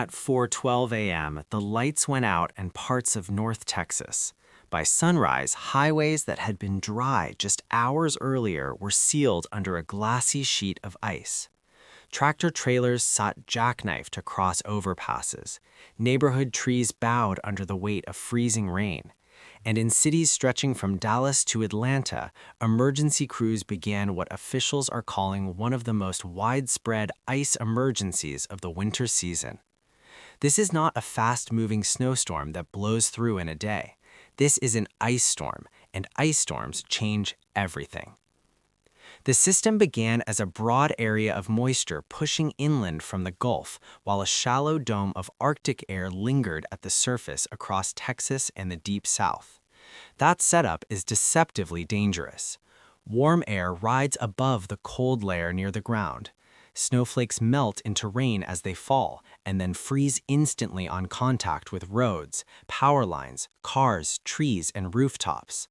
At 4:12 a.m., the lights went out in parts of North Texas. By sunrise, highways that had been dry just hours earlier were sealed under a glassy sheet of ice. Tractor-trailers sought jackknife to cross overpasses. Neighborhood trees bowed under the weight of freezing rain. And in cities stretching from Dallas to Atlanta, emergency crews began what officials are calling one of the most widespread ice emergencies of the winter season. This is not a fast-moving snowstorm that blows through in a day. This is an ice storm, and ice storms change everything. The system began as a broad area of moisture pushing inland from the Gulf, while a shallow dome of Arctic air lingered at the surface across Texas and the Deep South. That setup is deceptively dangerous. Warm air rides above the cold layer near the ground. Snowflakes melt into rain as they fall, and then freeze instantly on contact with roads, power lines, cars, trees, and rooftops.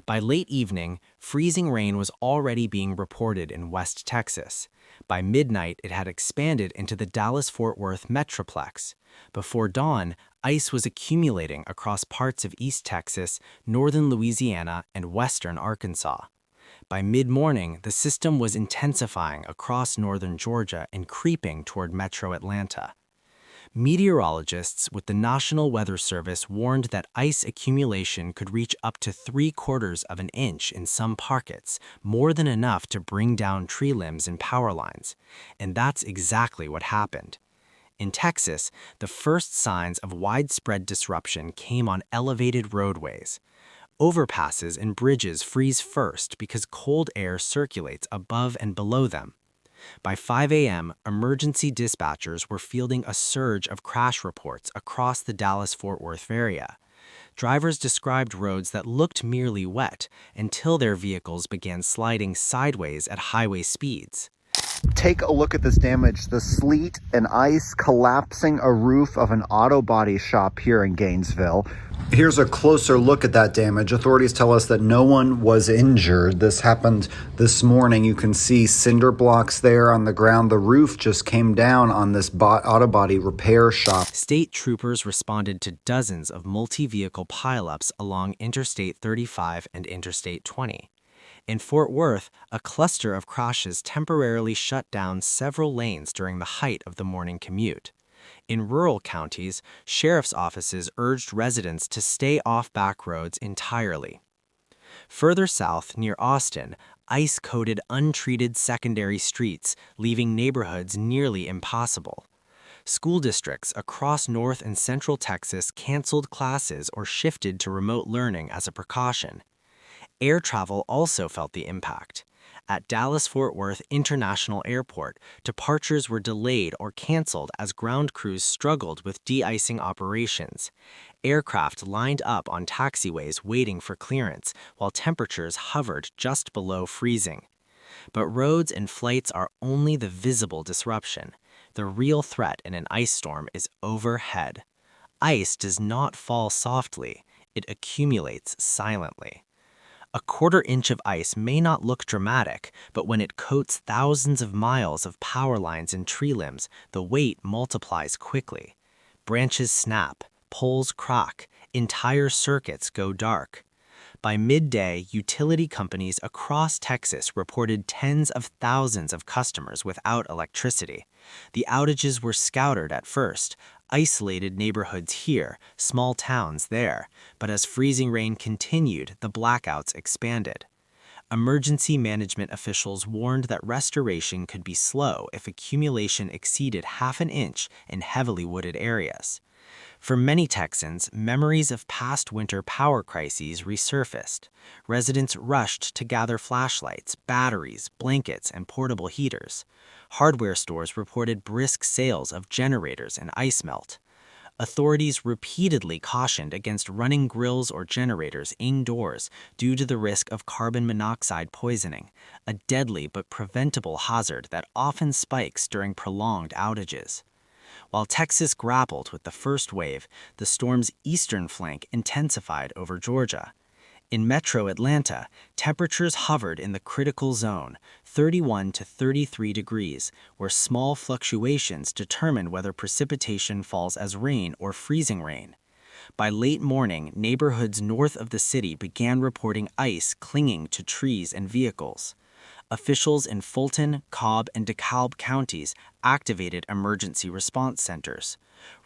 By late evening, freezing rain was already being reported in West Texas. By midnight, it had expanded into the Dallas-Fort Worth metroplex. Before dawn, ice was accumulating across parts of East Texas, northern Louisiana, and western Arkansas. By mid-morning, the system was intensifying across northern Georgia and creeping toward metro Atlanta. Meteorologists with the National Weather Service warned that ice accumulation could reach up to 3/4 of an inch in some pockets, more than enough to bring down tree limbs and power lines. And that's exactly what happened. In Texas, the first signs of widespread disruption came on elevated roadways. Overpasses and bridges freeze first because cold air circulates above and below them. By 5 a.m., emergency dispatchers were fielding a surge of crash reports across the Dallas-Fort Worth area. Drivers described roads that looked merely wet until their vehicles began sliding sideways at highway speeds. Take a look at this damage. The sleet and ice collapsing a roof of an auto body shop here in Gainesville. Here's a closer look at that damage. Authorities tell us that no one was injured. This happened this morning. You can see cinder blocks there on the ground. The roof just came down on this auto body repair shop. State troopers responded to dozens of multi-vehicle pileups along Interstate 35 and Interstate 20. In Fort Worth, a cluster of crashes temporarily shut down several lanes during the height of the morning commute. In rural counties, sheriff's offices urged residents to stay off back roads entirely. Further south, near Austin, ice coated untreated secondary streets, leaving neighborhoods nearly impossible. School districts across North and Central Texas canceled classes or shifted to remote learning as a precaution. Air travel also felt the impact. At Dallas-Fort Worth International Airport, departures were delayed or canceled as ground crews struggled with de-icing operations. Aircraft lined up on taxiways waiting for clearance, while temperatures hovered just below freezing. But roads and flights are only the visible disruption. The real threat in an ice storm is overhead. Ice does not fall softly, it accumulates silently. A 1/4 inch of ice may not look dramatic, but when it coats thousands of miles of power lines and tree limbs, the weight multiplies quickly. Branches snap, poles crack, entire circuits go dark. By midday, utility companies across Texas reported tens of thousands of customers without electricity. The outages were scattered at first, isolated neighborhoods here, small towns there, but as freezing rain continued, the blackouts expanded. Emergency management officials warned that restoration could be slow if accumulation exceeded 1/2 inch in heavily wooded areas. For many Texans, memories of past winter power crises resurfaced. Residents rushed to gather flashlights, batteries, blankets, and portable heaters. Hardware stores reported brisk sales of generators and ice melt. Authorities repeatedly cautioned against running grills or generators indoors due to the risk of carbon monoxide poisoning, a deadly but preventable hazard that often spikes during prolonged outages. While Texas grappled with the first wave, the storm's eastern flank intensified over Georgia. In metro Atlanta, temperatures hovered in the critical zone, 31 to 33 degrees, where small fluctuations determine whether precipitation falls as rain or freezing rain. By late morning, neighborhoods north of the city began reporting ice clinging to trees and vehicles. Officials in Fulton, Cobb, and DeKalb counties activated emergency response centers.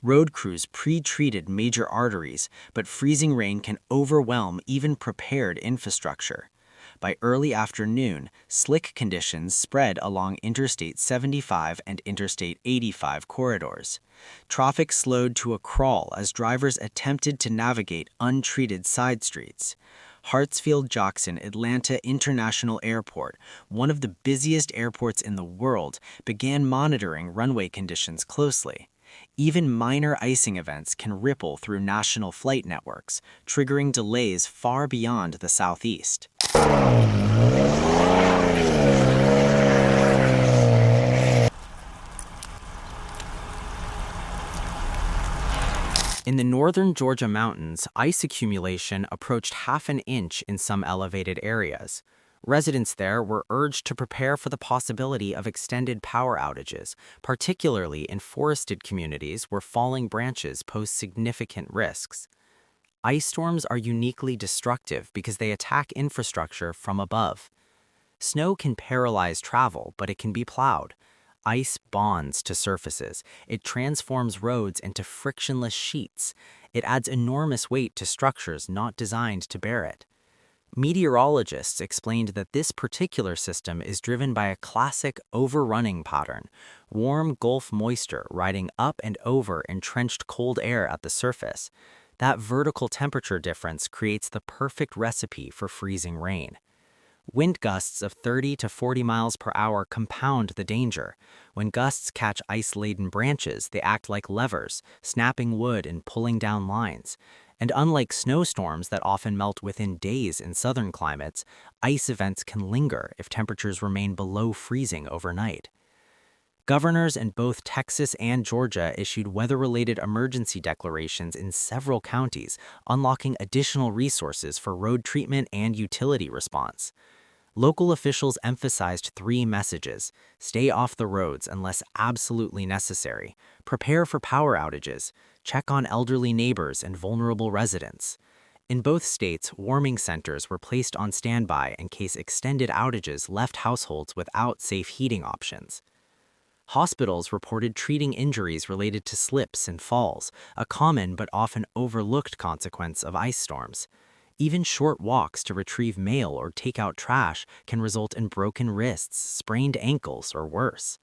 Road crews pre-treated major arteries, but freezing rain can overwhelm even prepared infrastructure. By early afternoon, slick conditions spread along Interstate 75 and Interstate 85 corridors. Traffic slowed to a crawl as drivers attempted to navigate untreated side streets. Hartsfield-Jackson Atlanta International Airport, one of the busiest airports in the world, began monitoring runway conditions closely. Even minor icing events can ripple through national flight networks, triggering delays far beyond the southeast. In the northern Georgia mountains, ice accumulation approached half an inch in some elevated areas. Residents there were urged to prepare for the possibility of extended power outages, particularly in forested communities where falling branches pose significant risks. Ice storms are uniquely destructive because they attack infrastructure from above. Snow can paralyze travel, but it can be plowed. Ice bonds to surfaces. It transforms roads into frictionless sheets. It adds enormous weight to structures not designed to bear it. Meteorologists explained that this particular system is driven by a classic overrunning pattern, warm Gulf moisture riding up and over entrenched cold air at the surface. That vertical temperature difference creates the perfect recipe for freezing rain. Wind gusts of 30 to 40 miles per hour compound the danger. When gusts catch ice-laden branches, they act like levers, snapping wood and pulling down lines. And unlike snowstorms that often melt within days in southern climates, ice events can linger if temperatures remain below freezing overnight. Governors in both Texas and Georgia issued weather-related emergency declarations in several counties, unlocking additional resources for road treatment and utility response. Local officials emphasized three messages: stay off the roads unless absolutely necessary, prepare for power outages, check on elderly neighbors and vulnerable residents. In both states, warming centers were placed on standby in case extended outages left households without safe heating options. Hospitals reported treating injuries related to slips and falls, a common but often overlooked consequence of ice storms. Even short walks to retrieve mail or take out trash can result in broken wrists, sprained ankles, or worse.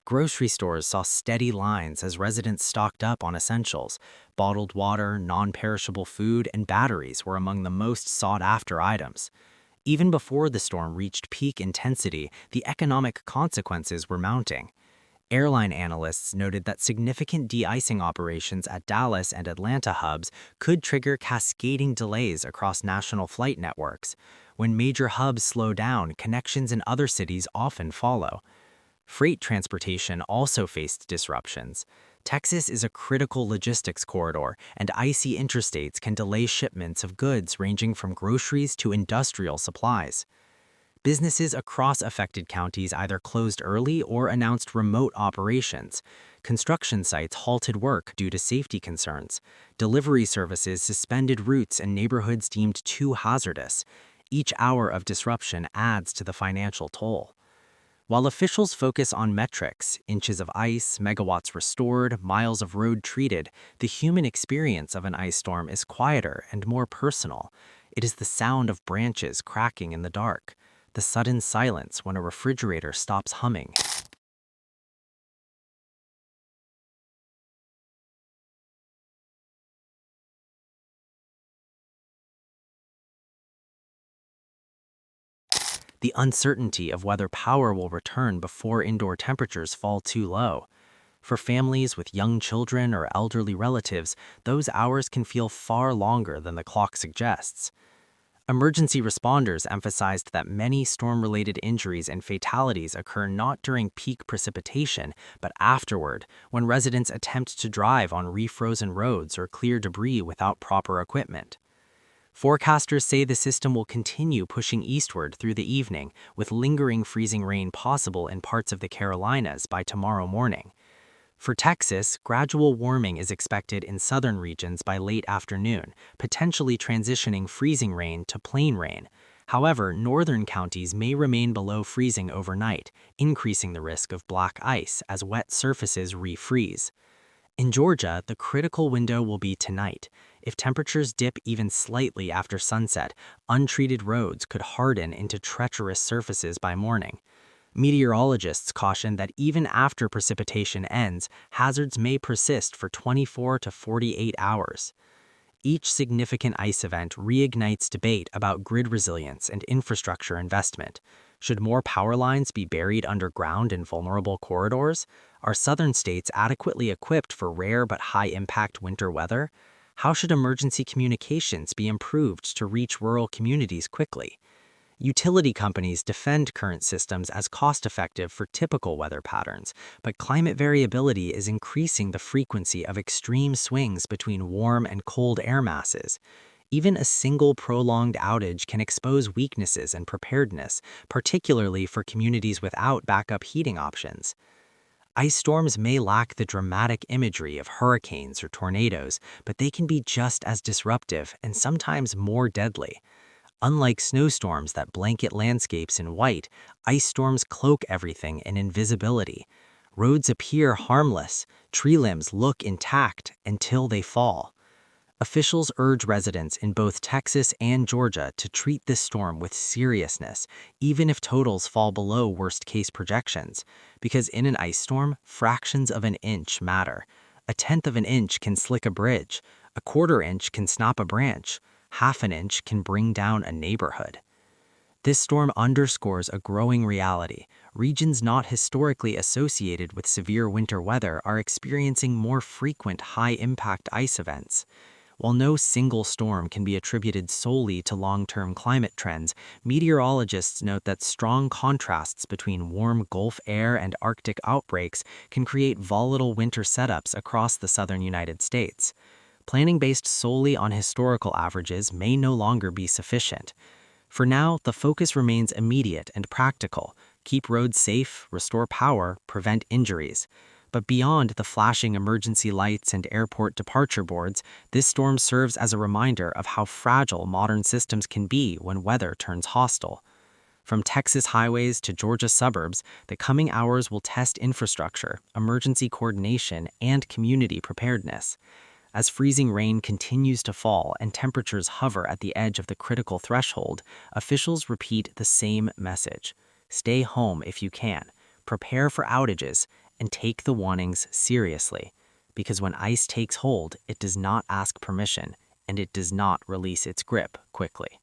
Grocery stores saw steady lines as residents stocked up on essentials. Bottled water, non-perishable food, and batteries were among the most sought-after items. Even before the storm reached peak intensity, the economic consequences were mounting. Airline analysts noted that significant de-icing operations at Dallas and Atlanta hubs could trigger cascading delays across national flight networks. When major hubs slow down, connections in other cities often follow. Freight transportation also faced disruptions. Texas is a critical logistics corridor, and icy interstates can delay shipments of goods ranging from groceries to industrial supplies. Businesses across affected counties either closed early or announced remote operations. Construction sites halted work due to safety concerns. Delivery services suspended routes in neighborhoods deemed too hazardous. Each hour of disruption adds to the financial toll. While officials focus on metrics, inches of ice, megawatts restored, miles of road treated, the human experience of an ice storm is quieter and more personal. It is the sound of branches cracking in the dark, the sudden silence when a refrigerator stops humming. The uncertainty of whether power will return before indoor temperatures fall too low. For families with young children or elderly relatives, those hours can feel far longer than the clock suggests. Emergency responders emphasized that many storm-related injuries and fatalities occur not during peak precipitation, but afterward, when residents attempt to drive on refrozen roads or clear debris without proper equipment. Forecasters say the system will continue pushing eastward through the evening, with lingering freezing rain possible in parts of the Carolinas by tomorrow morning. For Texas, gradual warming is expected in southern regions by late afternoon, potentially transitioning freezing rain to plain rain. However, northern counties may remain below freezing overnight, increasing the risk of black ice as wet surfaces refreeze. In Georgia, the critical window will be tonight. If temperatures dip even slightly after sunset, untreated roads could harden into treacherous surfaces by morning. Meteorologists caution that even after precipitation ends, hazards may persist for 24 to 48 hours. Each significant ice event reignites debate about grid resilience and infrastructure investment. Should more power lines be buried underground in vulnerable corridors? Are southern states adequately equipped for rare but high-impact winter weather? How should emergency communications be improved to reach rural communities quickly? Utility companies defend current systems as cost-effective for typical weather patterns, but climate variability is increasing the frequency of extreme swings between warm and cold air masses. Even a single prolonged outage can expose weaknesses in preparedness, particularly for communities without backup heating options. Ice storms may lack the dramatic imagery of hurricanes or tornadoes, but they can be just as disruptive and sometimes more deadly. Unlike snowstorms that blanket landscapes in white, ice storms cloak everything in invisibility. Roads appear harmless, tree limbs look intact until they fall. Officials urge residents in both Texas and Georgia to treat this storm with seriousness, even if totals fall below worst-case projections, because in an ice storm, fractions of an inch matter. A tenth of an inch can slick a bridge, a quarter inch can snap a branch, half an inch can bring down a neighborhood. This storm underscores a growing reality. Regions not historically associated with severe winter weather are experiencing more frequent high-impact ice events. While no single storm can be attributed solely to long-term climate trends, meteorologists note that strong contrasts between warm Gulf air and Arctic outbreaks can create volatile winter setups across the southern United States. Planning based solely on historical averages may no longer be sufficient. For now, the focus remains immediate and practical. Keep roads safe, restore power, prevent injuries. But beyond the flashing emergency lights and airport departure boards, this storm serves as a reminder of how fragile modern systems can be when weather turns hostile. From Texas highways to Georgia suburbs, the coming hours will test infrastructure, emergency coordination, and community preparedness. As freezing rain continues to fall and temperatures hover at the edge of the critical threshold, officials repeat the same message. Stay home if you can, prepare for outages, and take the warnings seriously. Because when ice takes hold, it does not ask permission, and it does not release its grip quickly.